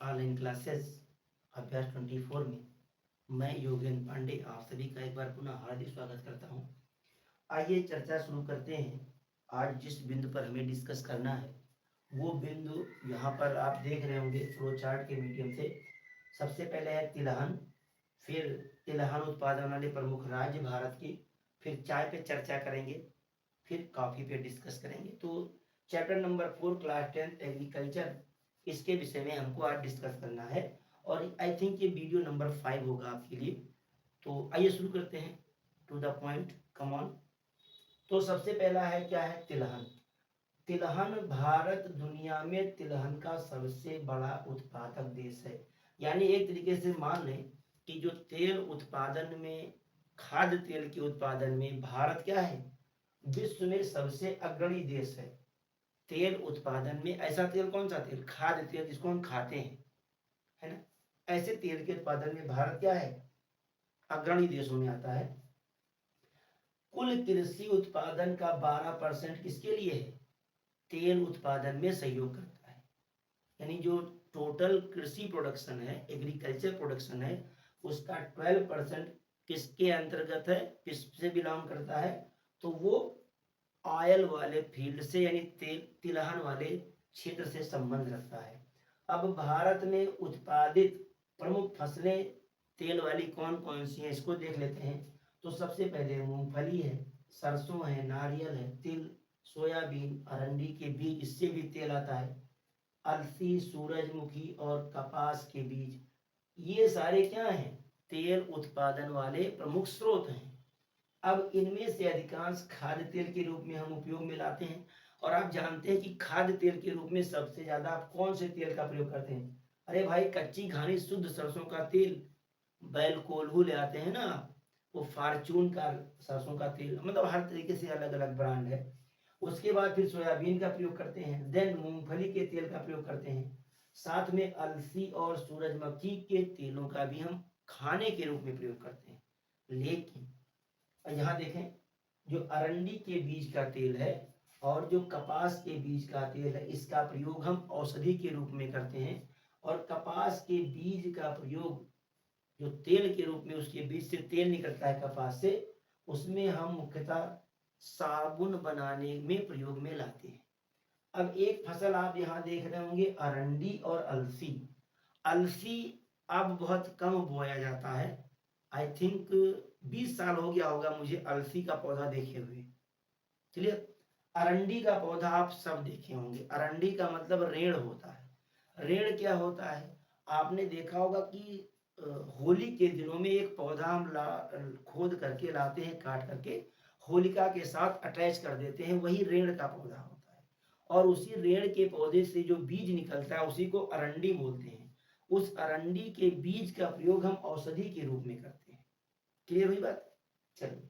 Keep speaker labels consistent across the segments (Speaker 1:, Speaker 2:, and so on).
Speaker 1: Online classes अभ्यास 24 में मैं योगेंद्र पांडे आप सभी का एक बार पुनः हार्दिक स्वागत करता हूं। आइए चर्चा शुरू करते हैं। आज जिस बिंदु पर हमें डिस्कस करना है वो बिंदु यहाँ पर आप देख रहे होंगे फ्लो चार्ट के मीडियम से। सबसे पहले है तिलहन, फिर तिलहन उत्पादन वाले प्रमुख राज्य भारत की, फिर चाय पे चर्चा करेंगे, फिर कॉफी पे डिस्कस करेंगे। तो चैप्टर नंबर 4 क्लास 10 एग्रीकल्चर, इसके विषय में हमको आज डिस्कस करना है और आई थिंक ये वीडियो नंबर 5 होगा आपके लिए। तो आइए शुरू करते हैं, to the point, come on. तो सबसे पहला है क्या है, तिलहन। तिलहन, भारत दुनिया में तिलहन का सबसे बड़ा उत्पादक देश है। यानी एक तरीके से मान लें कि जो तेल उत्पादन में, खाद्य तेल के उत्पादन में भारत क्या है, विश्व में सबसे अग्रणी देश है। तेल उत्पादन में, ऐसा तेल कौन सा तेल, खाद्य तेल जिसको हम खाते हैं, है ना, ऐसे तेल के उत्पादन में भारत क्या है, अग्रणी देशों में आता है। कुल कृषि उत्पादन का 12% किसके लिए है, तेल उत्पादन में सहयोग करता है। यानी जो टोटल कृषि प्रोडक्शन है, एग्रीकल्चर प्रोडक्शन है, उसका 12% किसके अंतर्गत है, किससे बिलोंग करता है, तो वो ऑयल वाले फील्ड से, यानी तेल तिलहन वाले क्षेत्र से संबंध रखता है। अब भारत में उत्पादित प्रमुख फसलें तेल वाली कौन कौन सी हैं, इसको देख लेते हैं। तो सबसे पहले मूंगफली है, सरसों है, नारियल है, तिल, सोयाबीन, अरंडी के बीज, इससे भी तेल आता है, अलसी, सूरजमुखी और कपास के बीज, ये सारे क्या हैं, तेल उत्पादन वाले प्रमुख स्रोत हैं। अब इनमें से अधिकांश खाद्य तेल के रूप में हम उपयोग में लाते हैं। और आप जानते हैं कि खाद्य तेल के रूप में सबसे ज्यादा आप कौन से तेल का प्रयोग करते हैं, अरे भाई कच्ची घानी शुद्ध सरसों का तेल, बैल कोल्हू ले आते हैं ना, वो फॉर्चून का सरसों का तेल, मतलब हर तरीके से अलग अलग ब्रांड है। उसके बाद फिर सोयाबीन का प्रयोग करते हैं, देन मूंगफली के तेल का प्रयोग करते हैं, साथ में अलसी और सूरजमुखी के तेलों का भी हम खाने के रूप में प्रयोग करते हैं। लेकिन यहाँ देखें, जो अरंडी के बीज का तेल है और जो कपास के बीज का तेल है, इसका प्रयोग हम औषधि के रूप में करते हैं। और कपास के बीज का प्रयोग जो तेल के रूप में, उसके बीज से तेल निकलता है कपास से, उसमें हम मुख्यतः साबुन बनाने में प्रयोग में लाते हैं। अब एक फसल आप यहाँ देख रहे होंगे, अरंडी और अलसी। अलसी अब बहुत कम बोया जाता है, आई थिंक 20 साल हो गया होगा मुझे अलसी का पौधा देखे हुए। चलिए, अरंडी का पौधा आप सब देखे होंगे। अरंडी का मतलब रेड़ होता है। रेड़ क्या होता है, आपने देखा होगा कि होली के दिनों में एक पौधा हम खोद करके लाते हैं, काट करके होलिका के साथ अटैच कर देते हैं, वही रेड़ का पौधा होता है। और उसी रेड़ के पौधे से जो बीज निकलता है उसी को अरंडी बोलते हैं। उस अरंडी के बीज का प्रयोग हम औषधि के रूप में करते हैं। क्लियर हुई बात। चलिए,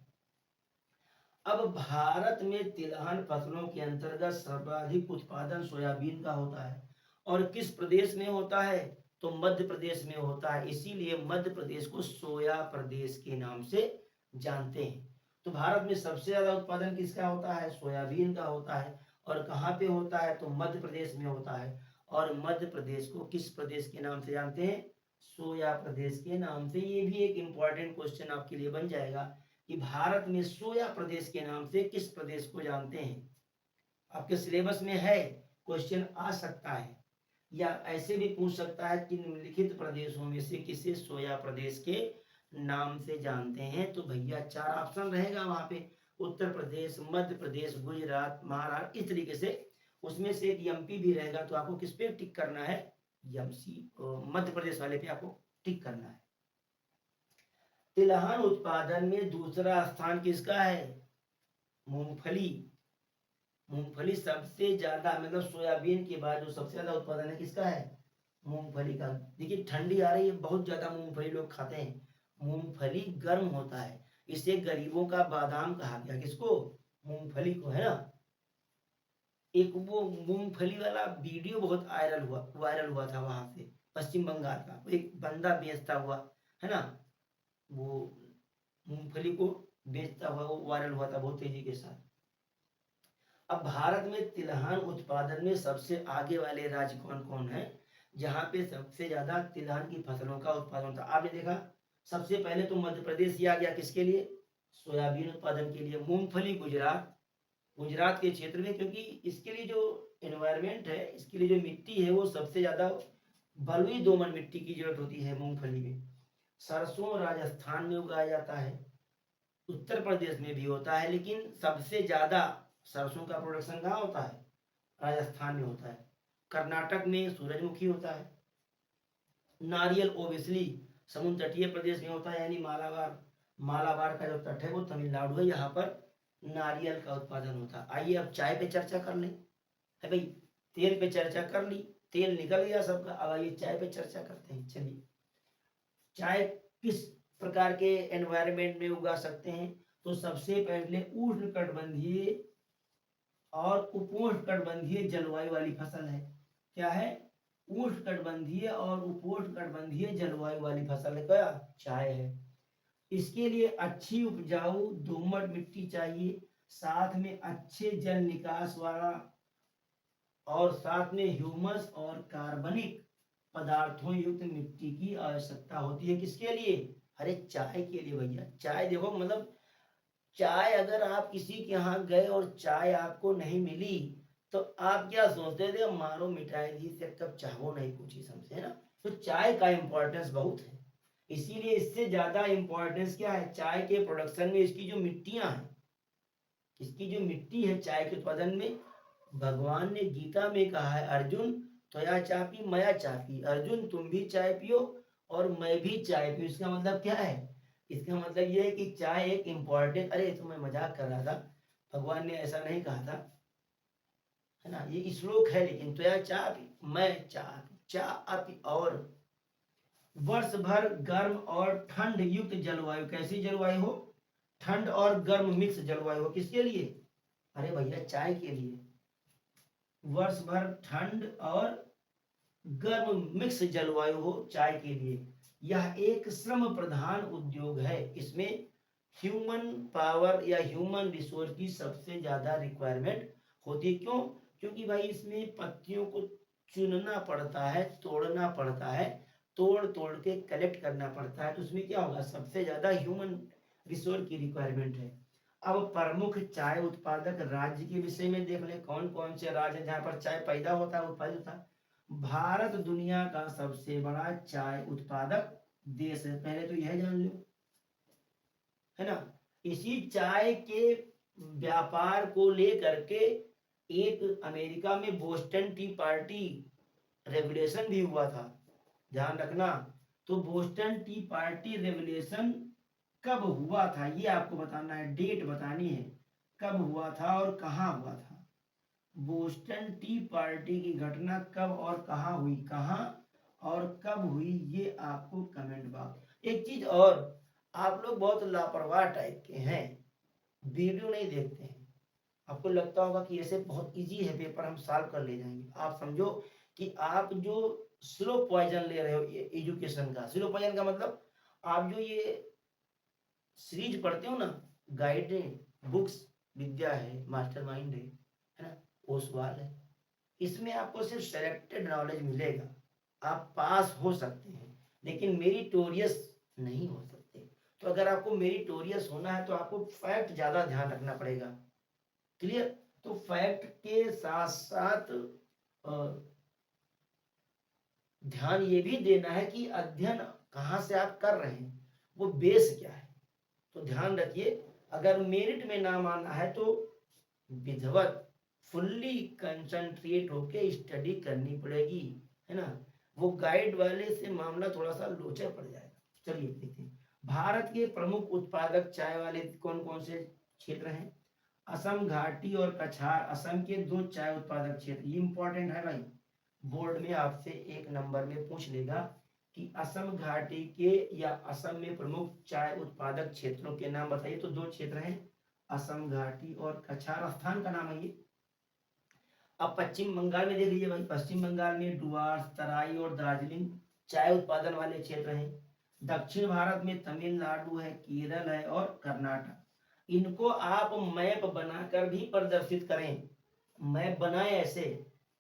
Speaker 1: अब भारत में तिलहन फसलों के अंतर्गत सर्वाधिक उत्पादन सोयाबीन का होता है। और किस प्रदेश में होता है, तो मध्य प्रदेश में होता है। इसीलिए मध्य प्रदेश को सोया प्रदेश के नाम से जानते हैं। तो भारत में सबसे ज्यादा उत्पादन किसका होता है, सोयाबीन का होता है। और कहाँ पे होता है, तो मध्य प्रदेश में होता है। और मध्य प्रदेश को किस प्रदेश के नाम से जानते हैं, सोया प्रदेश के नाम से। ये भी एक इंपॉर्टेंट क्वेश्चन आपके लिए बन जाएगा कि भारत में सोया प्रदेश के नाम से किस प्रदेश को जानते हैं। आपके सिलेबस में है, क्वेश्चन आ सकता है, या ऐसे भी पूछ सकता है कि निम्नलिखित प्रदेशों में से किसे सोया प्रदेश के नाम से जानते हैं। तो भैया 4 ऑप्शन रहेगा वहां पे, उत्तर प्रदेश, मध्य प्रदेश, गुजरात, महाराष्ट्र, इस तरीके से। उसमें से एक एमपी भी रहेगा, तो आपको किस पे टिक करना है, एमसी, मध्य प्रदेश वाले पे आपको टिक करना है। तिलहन उत्पादन में दूसरा स्थान किसका है, मूंगफली। मूंगफली सबसे ज्यादा, मतलब सोयाबीन के बाद जो सबसे ज्यादा उत्पादन है किसका है, मूंगफली का। देखिए ठंडी आ रही है, बहुत ज्यादा मूंगफली लोग खाते हैं। मूंगफली गर्म होता है, इसे गरीबों का बादाम कहा गया, किसको, मूंगफली को, है ना। एक वो मूंगफली वाला वीडियो बहुत वायरल हुआ था वहां से, पश्चिम बंगाल का। एक बंदा बेचता हुआ, है ना, वो मूंगफली को बेचता हुआ, वो वायरल हुआ था बहुत तेजी के साथ। अब भारत में तिलहन उत्पादन में सबसे आगे वाले राज्य कौन कौन है, जहाँ पे सबसे ज्यादा तिलहन की फसलों का उत्पादन होता है। आपने देखा सबसे पहले तो मध्य प्रदेश ही आ गया, किसके लिए? सोयाबीन उत्पादन के लिए। मूंगफली गुजरात, गुजरात के क्षेत्र में, क्योंकि इसके लिए जो एनवायरमेंट है, इसके लिए जो मिट्टी है वो सबसे ज्यादा बलुई दोमट मिट्टी की जरूरत होती है मूंगफली में। सरसों राजस्थान में उगाया जाता है, उत्तर प्रदेश में भी होता है, लेकिन सबसे ज्यादा सरसों का प्रोडक्शन कहाँ होता है? राजस्थान में होता है। कर्नाटक में सूरजमुखी होता है। नारियल ओबियसली समुद्र तटीय प्रदेश में होता है, यानी मालाबार, मालाबार का जो तट है वो तमिलनाडु है, यहाँ पर नारियल का उत्पादन होता है। आइए अब चाय पे चर्चा कर लें। है भाई, तेल पे चर्चा कर ली, तेल निकल गया सबका, अब आइए चाय पे चर्चा करते हैं। चलिए, चाय किस प्रकार के एनवायरनमेंट में उगा सकते हैं? तो सबसे पहले उष्णकटिबंधीय और उपोष्णकटिबंधीय जलवायु वाली फसल है। क्या है? उष्णकटिबंधीय और उपोष्णकटिबंधीय जलवायु वाली फसल है। क्या? चाय है। इसके लिए अच्छी उपजाऊ दोमट मिट्टी चाहिए, साथ में अच्छे जल निकास वाला, और साथ में ह्यूमस और कार्बनिक पदार्थों युक्त मिट्टी की आवश्यकता होती है। किसके लिए? अरे चाय के लिए भैया। चाय देखो, मतलब चाय अगर आप किसी के यहाँ गए और चाय आपको नहीं मिली तो आप क्या सोचते थे? मारो मिठाई दी से कब चाहो नहीं पूछी, समझे ना? तो चाय का इंपॉर्टेंस बहुत है, इसीलिए इससे ज्यादा इंपॉर्टेंस क्या है? चाय के प्रोडक्शन में इसकी जो मिट्टियां हैं, इसकी जो मिट्टी है चाय के उत्पादन में, भगवान ने गीता में कहा है, अर्जुन त्वया चापी मया चापी, अर्जुन तुम भी चाय पियो और मैं भी चाय पियो। इसका मतलब क्या है? इसका मतलब यह है कि चाय एक इम्पॉर्टेंट, अरे तो मैं मजाक कर रहा था, भगवान ने ऐसा नहीं कहा था, है ना? ये श्लोक है, लेकिन त्वया चापी मैं चापी। और वर्ष भर गर्म और ठंड युक्त जलवायु, कैसी जलवायु हो? ठंड और गर्म मिक्स जलवायु हो। किसके लिए? अरे भैया चाय के लिए। वर्ष भर ठंड और गर्म मिक्स जलवायु हो चाय के लिए। यह एक श्रम प्रधान उद्योग है, इसमें ह्यूमन पावर या ह्यूमन रिसोर्स की सबसे ज्यादा रिक्वायरमेंट होती है। क्यों? क्योंकि भाई इसमें पत्तियों को चुनना पड़ता है, तोड़ना पड़ता है, तोड़ तोड़ के कलेक्ट करना पड़ता है, तो उसमें क्या होगा? सबसे ज्यादा ह्यूमन रिसोर्स की रिक्वायरमेंट है। अब प्रमुख चाय उत्पादक राज्य के विषय में देख ले, कौन कौन से राज्य हैं जहाँ पर चाय पैदा होता है, उत्पादित होता है। भारत दुनिया का सबसे बड़ा चाय उत्पादक देश है, पहले तो यह जान लो, है ना? इसी चाय के व्यापार को लेकर के एक अमेरिका में बोस्टन टी पार्टी रेवुलेशन भी हुआ था, ध्यान रखना। तो बोस्टन टी पार्टी रेवुलेशन कब हुआ था ये आपको बताना है, डेट बतानी है, कब हुआ था और कहाँ हुआ था। बोस्टन टी पार्टी की घटना कब और कहाँ हुई, कहाँ और कब हुई, ये आपको कमेंट बॉक्स। एक चीज और, आप लोग बहुत लापरवाह टाइप के हैं, वीडियो नहीं देखते हैं। आपको लगता होगा कि ऐसे बहुत इजी है पेपर, हम सॉल्व कर ले जाएंगे। आप समझो कि आप जो स्लो पॉइजन ले रहे हो एजुकेशन का, स्लो पॉइजन का मतलब आप जो ये सीरीज पढ़ते हो ना, गाइड बुक्स, विद्या है, मास्टरमाइंड है ना, वो सवाल है। इसमें आपको सिर्फ सेलेक्टेड नॉलेज मिलेगा, आप पास हो सकते हैं लेकिन मेरिटोरियस नहीं हो सकते। तो अगर आपको मेरिटोरियस होना है तो आपको फैक्ट ज्यादा ध्यान रखना पड़ेगा। क्लियर? तो फैक्ट के साथ साथ ध्यान ये भी देना है कि अध्ययन कहाँ से आप कर रहे हैं, वो बेस क्या है। तो ध्यान रखिए, अगर मेरिट में नाम आना है तो विधिवत फुल्ली कंसंट्रेट होके स्टडी करनी पड़ेगी, है ना? वो गाइड वाले से मामला थोड़ा सा लोचा पड़ जाएगा। चलिए देखते हैं, भारत के प्रमुख उत्पादक चाय वाले कौन कौन से क्षेत्र हैं? असम घाटी और कछार, असम के दो चाय उत्पादक क्षेत्र, ये इंपॉर्टेंट है भाई, बोर्ड में आपसे एक नंबर में पूछ लेगा कि असम घाटी के या असम में प्रमुख चाय उत्पादक क्षेत्रों के नाम बताइए। तो दो क्षेत्र हैं, असम घाटी और कछार, स्थान का नाम है ये। अब पश्चिम बंगाल में देख लीजिए भाई, पश्चिम बंगाल में डुआर्स, तराई और दार्जिलिंग चाय उत्पादन वाले क्षेत्र हैं। दक्षिण भारत में तमिलनाडु है, केरल है और कर्नाटक। इनको आप मैप बनाकर भी प्रदर्शित करें, मैप बनाए ऐसे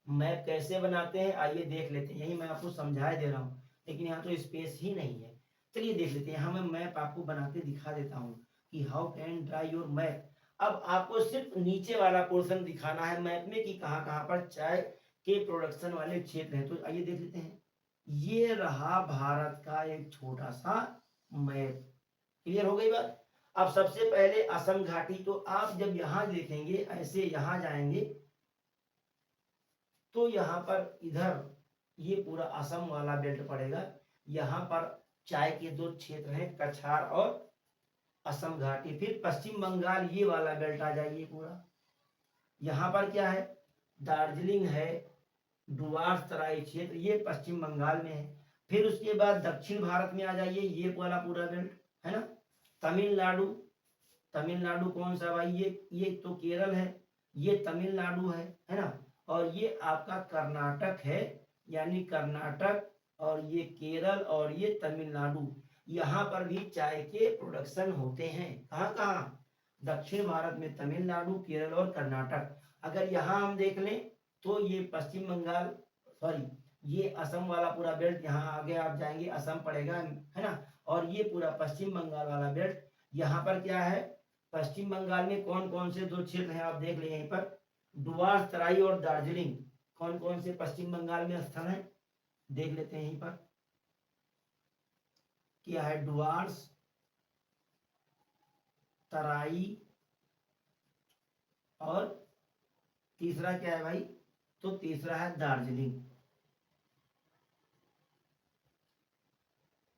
Speaker 1: मैप कैसे बनाते हैं आइए देख लेते हैं। यही मैं आपको समझाए दे रहा हूँ, लेकिन यहाँ तो स्पेस ही नहीं है। चलिए देख लेते हैं। यहाँ मैं मैप आपको बना के दिखा देता हूँ कि how can draw your map. अब आपको सिर्फ नीचे वाला पोर्शन दिखाना है मैप में कि कहाँ कहाँ पर चाय के प्रोडक्शन वाले क्षेत्र हैं। तो आइए देख लेते हैं। ये रहा भारत का एक छोटा सा मैप। क्लियर हो गई बात। अब सबसे पहले असम घाटी, तो आप जब यहाँ देखेंगे ऐसे यहाँ जाएंगे तो यहाँ पर इधर ये पूरा असम वाला बेल्ट पड़ेगा। यहाँ पर चाय के दो क्षेत्र हैं, कछार और असम घाटी। फिर पश्चिम बंगाल ये वाला बेल्ट आ जाइए पूरा। यहाँ पर क्या है, दार्जिलिंग है, डुआर्स तराई क्षेत्र, ये पश्चिम बंगाल में है। फिर उसके बाद दक्षिण भारत में आ जाइए, ये वाला पूरा बेल्ट है ना। तमिलनाडु, तमिलनाडु कौन सा भाई, ये तो केरल है, ये तमिलनाडु है ना। और ये आपका कर्नाटक है, यानी कर्नाटक, और ये केरल और ये तमिलनाडु। यहाँ पर भी चाय के प्रोडक्शन होते हैं। कहाँ कहाँ, दक्षिण भारत में तमिलनाडु, केरल और कर्नाटक। अगर यहाँ हम देख लें तो ये पश्चिम बंगाल, सॉरी ये असम वाला पूरा बेल्ट, यहाँ आगे आप जाएंगे असम पड़ेगा है ना। और ये पूरा पश्चिम बंगाल वाला बेल्ट, यहाँ पर क्या है, पश्चिम बंगाल में कौन कौन से दो क्षेत्र हैं आप देख लें यहीं पर, डुआर्स तराई और दार्जिलिंग कौन कौन से पश्चिम बंगाल में स्थल हैं देख लेते हैं यहीं पर। क्या है, डुआर्स, तराई और तीसरा क्या है भाई, तो तीसरा है दार्जिलिंग।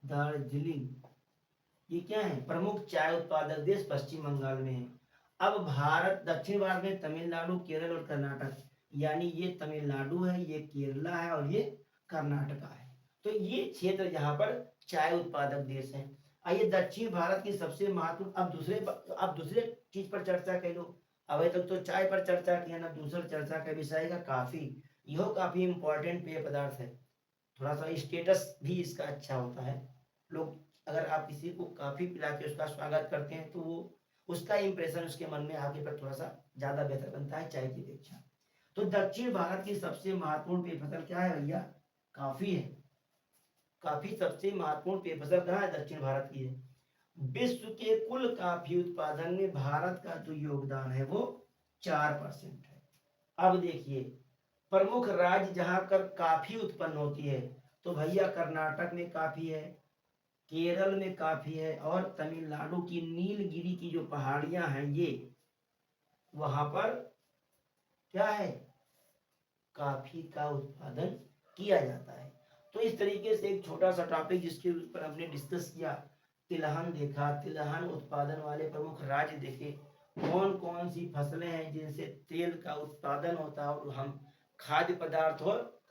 Speaker 1: दार्जिलिंग ये क्या है, प्रमुख चाय उत्पादक देश पश्चिम बंगाल में है। अब भारत, दक्षिण भारत में तमिलनाडु, केरल और कर्नाटक, यानी ये तमिलनाडु है, ये केरला है और ये कर्नाटका है। तो ये क्षेत्र यहाँ पर चाय उत्पादक देश है। आइए दक्षिण भारत की सबसे महत्वपूर्ण, अब दूसरे चीज पर चर्चा कर लो। अभी तक तो चाय पर चर्चा किया ना, दूसरा चर्चा का विषय का काफी, यह काफी इंपॉर्टेंट पेय पदार्थ है। थोड़ा सा स्टेटस भी इसका अच्छा होता है। लोग, अगर आप किसी को काफी पिला के उसका स्वागत करते हैं तो वो उसका इंप्रेशन उसके मन में आगे पर थोड़ा सा ज्यादा बेहतर बनता है चाय की अपेक्षा। तो दक्षिण भारत की सबसे महत्वपूर्ण पेय फसल क्या है भैया, काफी है। काफी सबसे महत्वपूर्ण पेय फसल कहाँ है, दक्षिण भारत की है। विश्व के कुल काफी उत्पादन में भारत का जो योगदान है वो 4% है। अब देखिए, प्रमुख राज्य जहां कर काफी उत्पन्न होती है, तो भैया कर्नाटक में काफी है, केरल में काफी है, और तमिलनाडु की नीलगिरी की जो पहाड़ियां हैं ये, वहां पर क्या है, काफी का उत्पादन किया जाता है। तो इस तरीके से एक छोटा सा टॉपिक जिसके ऊपर हमने डिस्कस किया, तिलहन देखा, तिलहन उत्पादन वाले प्रमुख राज्य देखे, कौन कौन सी फसलें हैं जिनसे तेल का उत्पादन होता है, और हम खाद्य पदार्थ और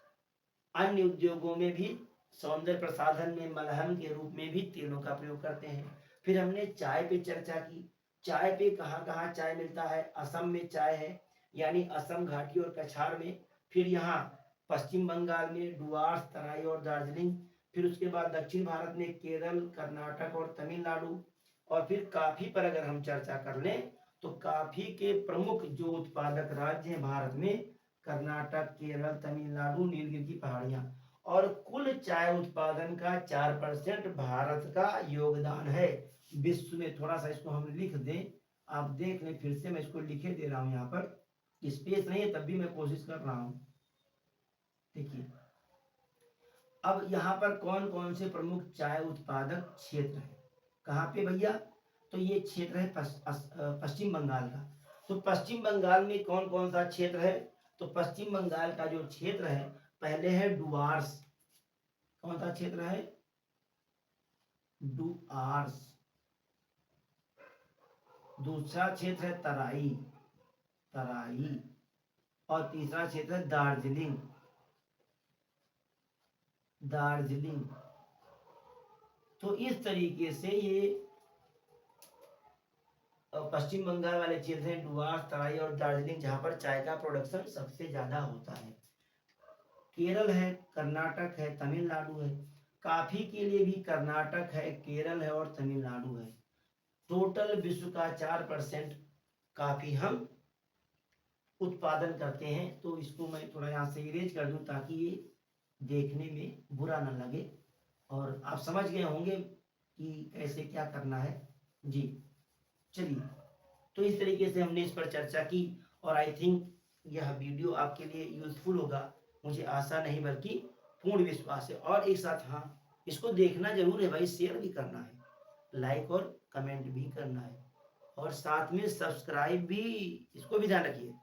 Speaker 1: अन्य उद्योगों में भी, सौंदर्य प्रसाधन में मलहम के रूप में भी तेलों का प्रयोग करते हैं। फिर हमने चाय पे चर्चा की, चाय पे कहाँ कहाँ चाय मिलता है, असम में चाय है, यानी असम घाटी और कछार में। फिर यहाँ पश्चिम बंगाल में डुआर्स, तराई और दार्जिलिंग। फिर उसके बाद दक्षिण भारत में केरल, कर्नाटक और तमिलनाडु। और फिर काफी पर अगर हम चर्चा कर लें तो काफी के प्रमुख जो उत्पादक राज्य हैं भारत में, कर्नाटक, केरल, तमिलनाडु, नीलगिरी की पहाड़ियां। और कुल चाय उत्पादन का 4% भारत का योगदान है विश्व में। थोड़ा सा इसको हम लिख दें, आप देख लें, फिर से मैं इसको लिखे दे रहा हूं, यहाँ पर स्पेस नहीं है तब भी मैं कोशिश कर रहा हूं। देखिए, अब यहाँ पर कौन कौन से प्रमुख चाय उत्पादक क्षेत्र है, कहाँ पे भैया, तो ये क्षेत्र है पश्चिम बंगाल का। तो पश्चिम बंगाल में कौन कौन सा क्षेत्र है, तो पश्चिम बंगाल का जो क्षेत्र है, पहले है डुआर्स। कौन सा क्षेत्र है, डुआर्स। दूसरा क्षेत्र है तराई, तराई। और तीसरा क्षेत्र है दार्जिलिंग, दार्जिलिंग। तो इस तरीके से ये पश्चिम बंगाल वाले क्षेत्र हैं, डुआर्स, तराई और दार्जिलिंग, जहां पर चाय का प्रोडक्शन सबसे ज्यादा होता है। केरल है, कर्नाटक है, तमिलनाडु है। काफी के लिए भी कर्नाटक है, केरल है और तमिलनाडु है। टोटल विश्व का 4% काफी हम उत्पादन करते हैं। तो इसको मैं थोड़ा यहाँ से इरेज कर दूं ताकि ये देखने में बुरा ना लगे और आप समझ गए होंगे कि कैसे क्या करना है। जी चलिए, तो इस तरीके से हमने इस पर चर्चा की और आई थिंक यह वीडियो आपके लिए यूजफुल होगा, मुझे आशा नहीं बल्कि पूर्ण विश्वास है। और एक साथ हाँ, इसको देखना जरूर है भाई, शेयर भी करना है, लाइक और कमेंट भी करना है और साथ में सब्सक्राइब भी, इसको भी ध्यान रखिए।